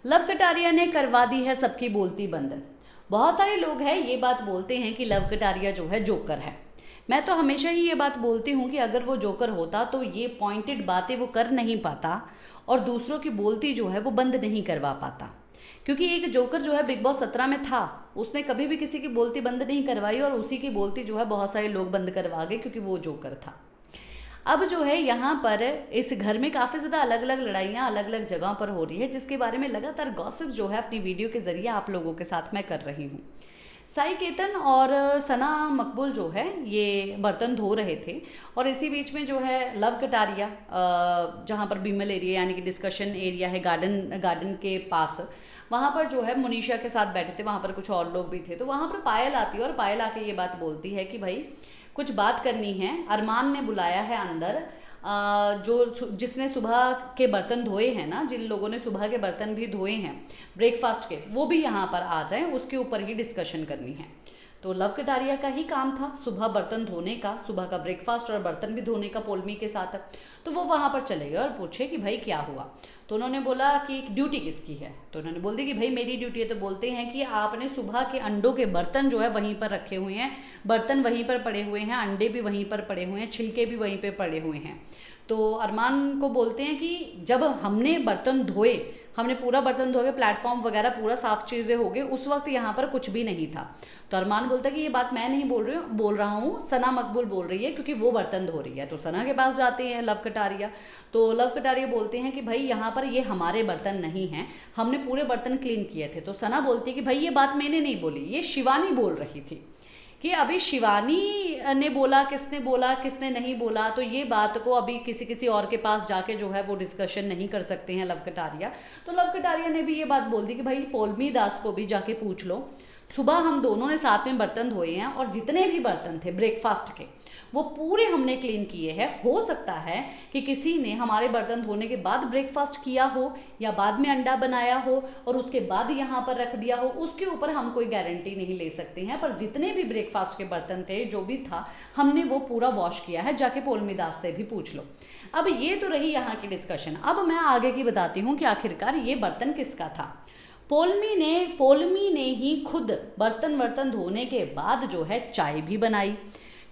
Love Kataria ने करवा दी है सबकी बोलती बंद। बहुत सारे लोग हैं ये बात बोलते हैं कि लव कटारिया जो है जोकर है। मैं तो हमेशा ही ये बात बोलती हूँ कि अगर वो जोकर होता तो ये पॉइंटेड बातें वो कर नहीं पाता और दूसरों की बोलती जो है वो बंद नहीं करवा पाता। क्योंकि एक जोकर जो है बिग बॉस 17 में था, उसने कभी भी किसी की बोलती बंद नहीं करवाई और उसी की बोलती जो है बहुत सारे लोग बंद करवा गए क्योंकि वो जोकर था। अब जो है यहाँ पर इस घर में काफ़ी ज़्यादा अलग अलग लड़ाइयाँ अलग अलग जगहों पर हो रही है, जिसके बारे में लगातार गॉसिप जो है अपनी वीडियो के ज़रिए आप लोगों के साथ मैं कर रही हूँ। साई केतन और सना मकबूल जो है ये बर्तन धो रहे थे और इसी बीच में जो है लव कटारिया जहाँ पर बीमल एरिया यानी कि डिस्कशन एरिया है गार्डन के पास, वहाँ पर जो है मुनीषा के साथ बैठे थे, वहाँ पर कुछ और लोग भी थे। तो वहाँ पर पायल आती है और पायल आके ये बात बोलती है कि भाई कुछ बात करनी है। अरमान ने बुलाया है अंदर, जिसने सुबह के बर्तन धोए हैं ना, जिन लोगों ने सुबह के बर्तन भी धोए हैं ब्रेकफास्ट के, वो भी यहाँ पर आ जाएं, उसके ऊपर ही डिस्कशन करनी है। तो लव कटारिया का ही काम था सुबह बर्तन धोने का, सुबह का ब्रेकफास्ट और बर्तन भी धोने का पोलमी के साथ। तो वो वहाँ पर चले गए और पूछे कि भाई क्या हुआ। तो उन्होंने बोला कि ड्यूटी किसकी है। तो उन्होंने बोल दी कि भाई मेरी ड्यूटी है। तो बोलते हैं कि आपने सुबह के अंडों के बर्तन जो है वहीं पर रखे हुए हैं, बर्तन वहीं पर पड़े हुए हैं, अंडे भी वहीं पर पड़े हुए हैं, छिलके भी वहीं पर पड़े हुए हैं। तो अरमान को बोलते हैं कि जब हमने बर्तन धोए, हमने पूरा बर्तन धो के प्लेटफॉर्म वगैरह पूरा साफ चीज़ें हो गई, उस वक्त यहाँ पर कुछ भी नहीं था। तो अरमान बोलता है कि ये बात मैं नहीं बोल रहा हूँ, सना मकबूल बोल रही है क्योंकि वो बर्तन धो रही है। तो सना के पास जाते हैं लव कटारिया। तो लव कटारिया बोलते हैं कि भाई यहाँ पर ये हमारे बर्तन नहीं हैं, हमने पूरे बर्तन क्लीन किए थे। तो सना बोलती है कि भाई ये बात मैंने नहीं बोली, ये शिवानी बोल रही थी। कि अभी शिवानी ने बोला, किसने नहीं बोला, तो ये बात को अभी किसी और के पास जाके जो है वो डिस्कशन नहीं कर सकते हैं लव कटारिया। तो लव कटारिया ने भी ये बात बोल दी कि भाई पौलमी दास को भी जाके पूछ लो, सुबह हम दोनों ने साथ में बर्तन धोए हैं और जितने भी बर्तन थे ब्रेकफास्ट के वो पूरे हमने क्लीन किए हैं। हो सकता है कि किसी ने हमारे बर्तन धोने के बाद ब्रेकफास्ट किया हो या बाद में अंडा बनाया हो और उसके बाद यहाँ पर रख दिया हो, उसके ऊपर हम कोई गारंटी नहीं ले सकते हैं। पर जितने भी ब्रेकफास्ट के बर्तन थे, जो भी था, हमने वो पूरा वॉश किया है, जाके पौलमी दास से भी पूछ लो। अब ये तो रही यहाँ की डिस्कशन। अब मैं आगे की बताती हूँ कि आखिरकार ये बर्तन किसका था। पौलमी ने ही खुद बर्तन धोने के बाद जो है चाय भी बनाई,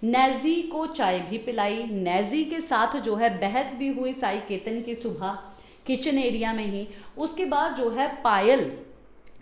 नैजी को चाय भी पिलाई, नैजी के साथ जो है बहस भी हुई साई केतन की सुबह किचन एरिया में ही। उसके बाद जो है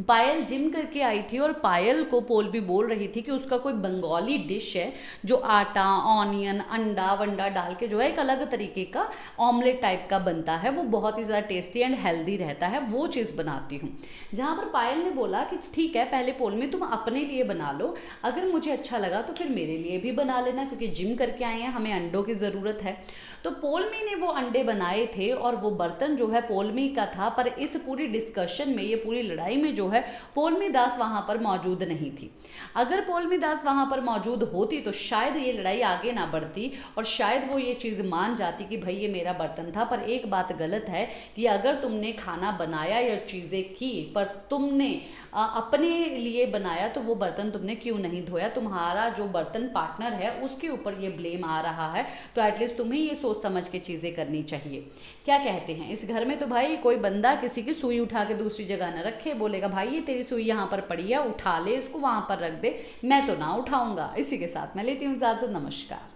पायल जिम करके आई थी और पायल को पोल भी बोल रही थी कि उसका कोई बंगाली डिश है जो आटा, ऑनियन, अंडा वंडा डाल के जो है एक अलग तरीके का ऑमलेट टाइप का बनता है, वो बहुत ही ज़्यादा टेस्टी एंड हेल्दी रहता है, वो चीज़ बनाती हूँ। जहाँ पर पायल ने बोला कि ठीक है, पहले पोल में तुम अपने लिए बना लो, अगर मुझे अच्छा लगा तो फिर मेरे लिए भी बना लेना, क्योंकि जिम करके आए हैं, हमें अंडों की ज़रूरत है। तो पोलमी ने वो अंडे बनाए थे और वो बर्तन जो है पोलमी का था। पर इस पूरी डिस्कशन में, ये पूरी लड़ाई में जो है पौलमी दास वहां पर मौजूद नहीं थी। अगर पौलमी दास वहां पर मौजूद होती तो शायद ये लड़ाई आगे ना बढ़ती और शायद वो ये चीज़ मान जाती कि भाई ये मेरा बर्तन था। पर एक बात गलत है कि अगर तुमने खाना बनाया या चीज़ें की पर तुमने अपने लिए बनाया तो वो बर्तन तुमने क्यों नहीं धोया। तुम्हारा जो बर्तन पार्टनर है उसके ऊपर ये ब्लेम आ रहा है, तो एटलीस्ट तुम्हें ये सोच समझ के चीज़ें करनी चाहिए। क्या कहते हैं, इस घर में तो भाई कोई बंदा किसी की सुई उठा के दूसरी जगह न रखे, बोलेगा भाई ये तेरी सुई यहाँ पर पड़ी है, उठा ले इसको, वहाँ पर रख दे, मैं तो ना उठाऊंगा। इसी के साथ मैं लेती हूँ इजाज़त, नमस्कार।